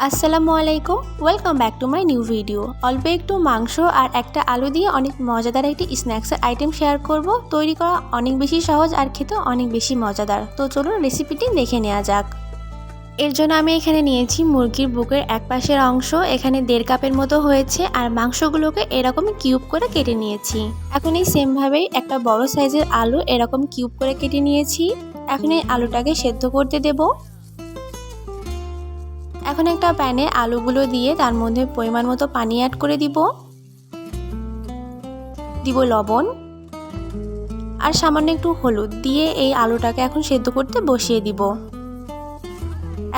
আসসালামু আলাইকুম, welcome back to my new video. অল্প একটু মাংস আর একটা আলু দিয়ে অনেক মজাদার একটি স্ন্যাক্সের আইটেম শেয়ার করব। তৈরি করা অনেক বেশি সহজ আর খেতে অনেক বেশি মজাদার। তো চলুন রেসিপিটি দেখে নেওয়া যাক। এর জন্য আমি এখানে নিয়েছি মুরগির বুকের এক পাশের অংশ, এখানে 1.5 কাপের মতো হয়েছে, আর মাংসগুলোকে এরকম কিউব করে কেটে নিয়েছি। এখন এই সেমভাবেই একটা বড় সাইজের আলু এরকম কিউব করে কেটে নিয়েছি। এখন এই আলুটাকে সেদ্ধ করতে দেবো। এখন একটা প্যানে আলুগুলো দিয়ে তার মধ্যে পরিমাণ মতো পানি অ্যাড করে দিব লবণ আর সামান্য একটু হলুদ দিয়ে এই আলুটাকে এখন সেদ্ধ করতে বসিয়ে দিব।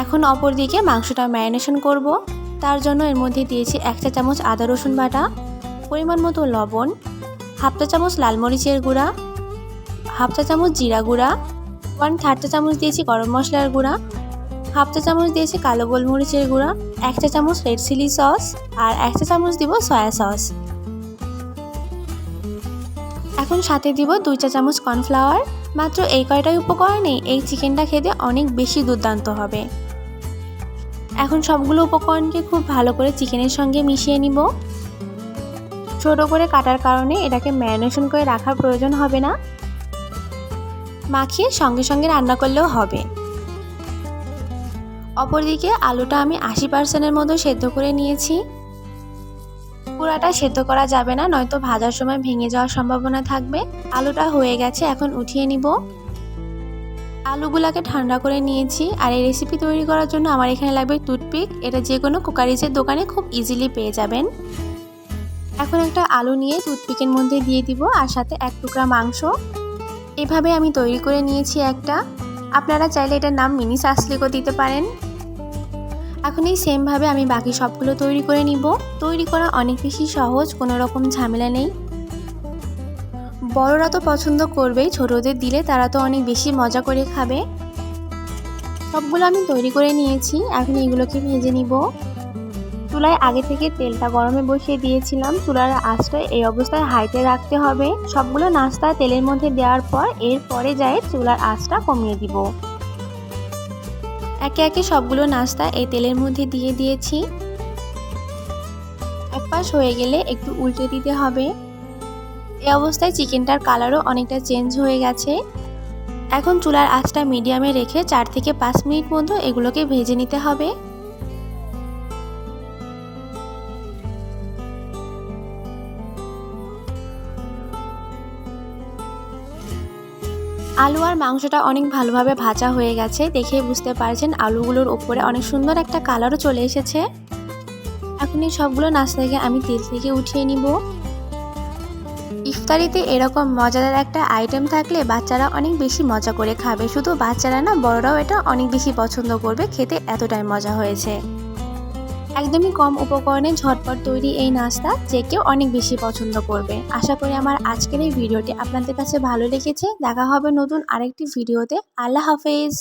এখন অপর দিকে মাংসটা ম্যারিনেশন করব। তার জন্য এর মধ্যে দিয়েছি 1 চা চামচ আদা রসুন বাটা, পরিমাণ মতো লবণ, 1/2 চা চামচ লাল মরিচের গুঁড়া, 1/2 চা চামচ জিরা গুঁড়া, 1/3 চা চামচ দিয়েছি গরম মশলার গুঁড়া, 1/2 চা চামচ দিয়েছি কালো গোলমরিচের গুঁড়া, 1 চা চামচ রেড চিলি সস আর 1 চা চামচ দিব সয়া সস। এখন সাথে দিব 2 চা চামচ কর্নফ্লাওয়ার। মাত্র এই কয়টাই উপকরণে এই চিকেনটা খেতে অনেক বেশি দুর্দান্ত হবে। এখন সবগুলো উপকরণকে খুব ভালো করে চিকেনের সঙ্গে মিশিয়ে নিব। ছোট করে কাটার কারণে এটাকে ম্যারিনেশন করে রাখার প্রয়োজন হবে না, মাখিয়ে সঙ্গে সঙ্গে রান্না করলেও হবে। অপরদিকে আলুটা আমি 80% মতো সেদ্ধ করে নিয়েছি। পুরাটা সেদ্ধ করা যাবে না, নয়তো ভাজার সময় ভেঙে যাওয়ার সম্ভাবনা থাকবে। আলুটা হয়ে গেছে, এখন উঠিয়ে নিব। আলুগুলাকে ঠান্ডা করে নিয়েছি। আর এই রেসিপি তৈরি করার জন্য আমার এখানে লাগবে টুথপিক। এটা যে কোনো কুকারিজের দোকানে খুব ইজিলি পেয়ে যাবেন। এখন একটা আলু নিয়ে টুথপিকের মধ্যে দিয়ে দিব আর সাথে 1 টুকরা মাংস। এভাবে আমি তৈরি করে নিয়েছি একটা। আপনারা চাইলে এটার নাম মিনি সাসলিকও দিতে পারেন। এখন এই সেমভাবে আমি বাকি সবগুলো তৈরি করে নিব। তৈরি করা অনেক বেশি সহজ, কোনো রকম ঝামেলা নেই। বড়রা তো পছন্দ করবেই, ছোটদের দিলে তারা তো অনেক বেশি মজা করে খাবে। সবগুলো আমি তৈরি করে নিয়েছি। এখন এগুলোকে ভেজে নিব। চুলায় আগে থেকে তেলটা গরমে বসিয়ে দিয়েছিলাম। চুলার আঁচটা এই অবস্থায় হাইতে রাখতে হবে। সবগুলো নাস্তা তেলের মধ্যে দেওয়ার পর এরপরে যায় চুলার আঁচটা কমিয়ে দিব। একে একে সবগুলো নাস্তা এই তেলের মধ্যে দিয়ে দিয়েছি। এক পাশ হয়ে গেলে একটু উল্টে দিতে হবে। এই অবস্থায় চিকেনটার কালারও অনেকটা চেঞ্জ হয়ে গেছে। এখন চুলার আঁচটা মিডিয়ামে রেখে 4 থেকে 5 মিনিট মতো এগুলোকে ভেজে নিতে হবে। আলু আর মাংসটা অনেক ভালোভাবে ভাজা হয়ে গেছে, দেখেই বুঝতে পারছেন আলুগুলোর উপরে অনেক সুন্দর একটা কালারও চলে এসেছে। এখন এই সবগুলো নাস্তাকে আমি তেল থেকে উঠিয়ে নিব। ইফতারিতে এরকম মজাদার একটা আইটেম থাকলে বাচ্চারা অনেক বেশি মজা করে খাবে। শুধু বাচ্চারা না, বড়রাও এটা অনেক বেশি পছন্দ করবে। খেতে এতটাই মজা হয়েছে। একদমই কম উপকরণে ঝটপট তৈরি এই নাস্তা যে কেউ অনেক বেশি পছন্দ করবে। আশা করি আমার আজকের এই ভিডিওটি আপনাদের কাছে ভালো লেগেছে। দেখা হবে নতুন আরেকটি ভিডিওতে। আল্লাহ হাফেজ।